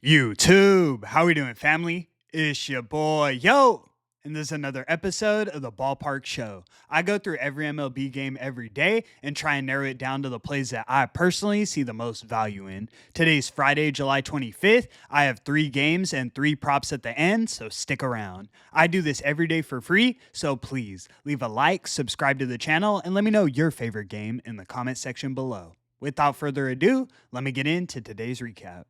YouTube, how we doing, family? It's your boy, yo! And this is another episode of the Ballpark Show. I go through every MLB game every day and try and narrow it down to the plays that I personally see the most value in. Today's Friday, July 25th. I have 3 games and 3 props at the end, so stick around. I do this every day for free, so please leave a like, subscribe to the channel, and let me know your favorite game in the comment section below. Without further ado, let me get into today's recap.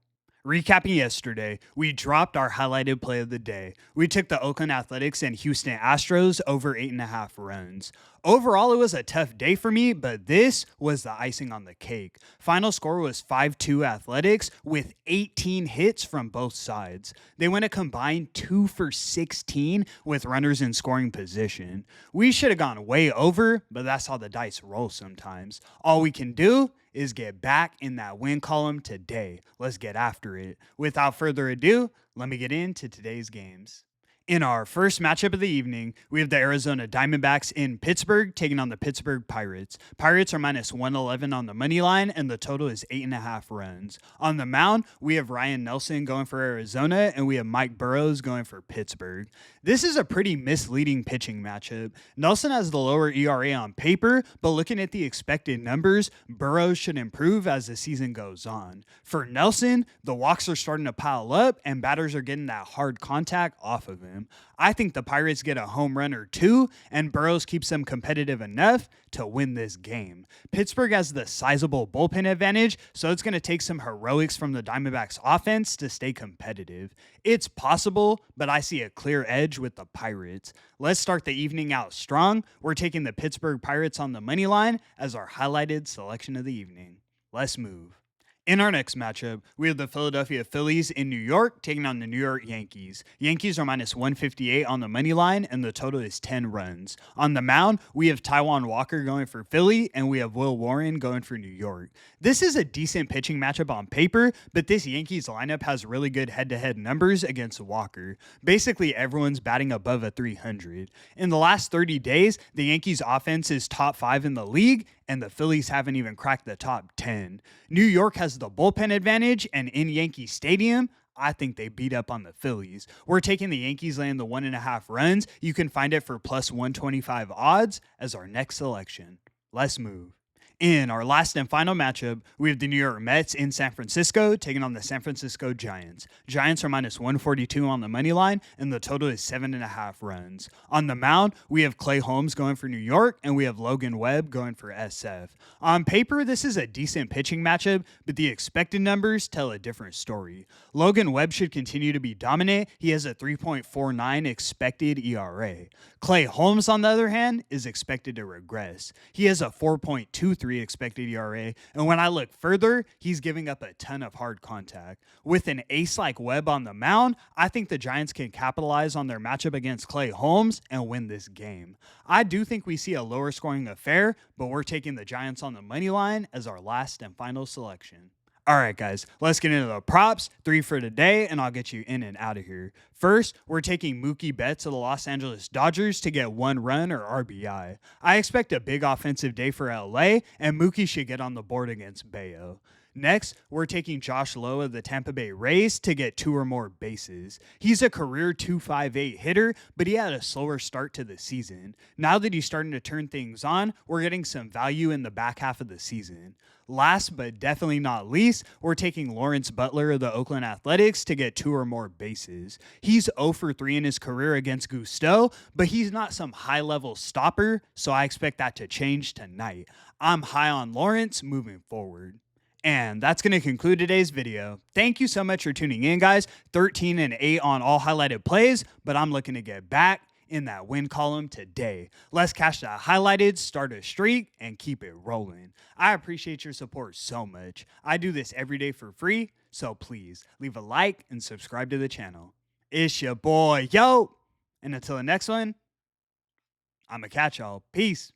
Recapping yesterday, we dropped our highlighted play of the day. We took the Oakland Athletics and Houston Astros over 8.5 runs. Overall, it was a tough day for me, but this was the icing on the cake. Final score was 5-2 Athletics with 18 hits from both sides. They went a combined 2 for 16 with runners in scoring position. We should have gone way over, but that's how the dice roll sometimes. All we can do is get back in that win column today. Let's get after it. Without further ado, let me get into today's games. In our first matchup of the evening, we have the Arizona Diamondbacks in Pittsburgh taking on the Pittsburgh Pirates. Pirates are minus 111 on the money line, and the total is 8.5 runs. On the mound, we have Ryan Nelson going for Arizona, and we have Mike Burrows going for Pittsburgh. This is a pretty misleading pitching matchup. Nelson has the lower ERA on paper, but looking at the expected numbers, Burrows should improve as the season goes on. For Nelson, the walks are starting to pile up, and batters are getting that hard contact off of him. I think the Pirates get a home run or 2, and Burrows keeps them competitive enough to win this game. Pittsburgh has the sizable bullpen advantage, so it's going to take some heroics from the Diamondbacks offense to stay competitive. It's possible, but I see a clear edge with the Pirates. Let's start the evening out strong. We're taking the Pittsburgh Pirates on the money line as our highlighted selection of the evening. Let's move. In our next matchup, we have the Philadelphia Phillies in New York taking on the New York Yankees. Yankees are minus 158 on the money line, and the total is 10 runs. On the mound, we have Taijuan Walker going for Philly, and we have Will Warren going for New York. This is a decent pitching matchup on paper, but this Yankees lineup has really good head-to-head numbers against Walker. Basically, everyone's batting above a 300. In the last 30 days, the Yankees offense is top 5 in the league, and the Phillies haven't even cracked the top 10. New York has the bullpen advantage, and in Yankee Stadium, I think they beat up on the Phillies. We're taking the Yankees laying the 1.5 runs. You can find it for plus 125 odds as our next selection. Let's move. In our last and final matchup, we have the New York Mets in San Francisco taking on the San Francisco Giants. Giants are minus 142 on the money line, and the total is 7.5 runs. On the mound, we have Clay Holmes going for New York, and we have Logan Webb going for SF. On paper, this is a decent pitching matchup, but the expected numbers tell a different story. Logan Webb should continue to be dominant. He has a 3.49 expected ERA. Clay Holmes, on the other hand, is expected to regress. He has a 4.23 expected ERA, and when I look further, he's giving up a ton of hard contact. With an ace like Webb on the mound, I think the Giants can capitalize on their matchup against Clay Holmes and win this game. I do think we see a lower scoring affair, but we're taking the Giants on the money line as our last and final selection. All right, guys, let's get into the props. 3 for today, and I'll get you in and out of here. First, we're taking Mookie Betts of the Los Angeles Dodgers to get 1 run or RBI. I expect a big offensive day for LA, and Mookie should get on the board against Bayo. Next, we're taking Josh Lowe of the Tampa Bay Rays to get 2 or more bases. He's a career .258 hitter, but he had a slower start to the season. Now that he's starting to turn things on, we're getting some value in the back half of the season. Last but definitely not least, we're taking Lawrence Butler of the Oakland Athletics to get 2 or more bases. He's 0 for 3 in his career against Gusto, but he's not some high-level stopper, so I expect that to change tonight. I'm high on Lawrence moving forward. And that's going to conclude today's video. Thank you so much for tuning in, guys. 13 and 8 on all highlighted plays, but I'm looking to get back in that win column today. Let's cash that highlighted, start a streak, and keep it rolling. I appreciate your support so much. I do this every day for free, so please leave a like and subscribe to the channel. It's your boy, yo! And until the next one, I'ma catch y'all. Peace.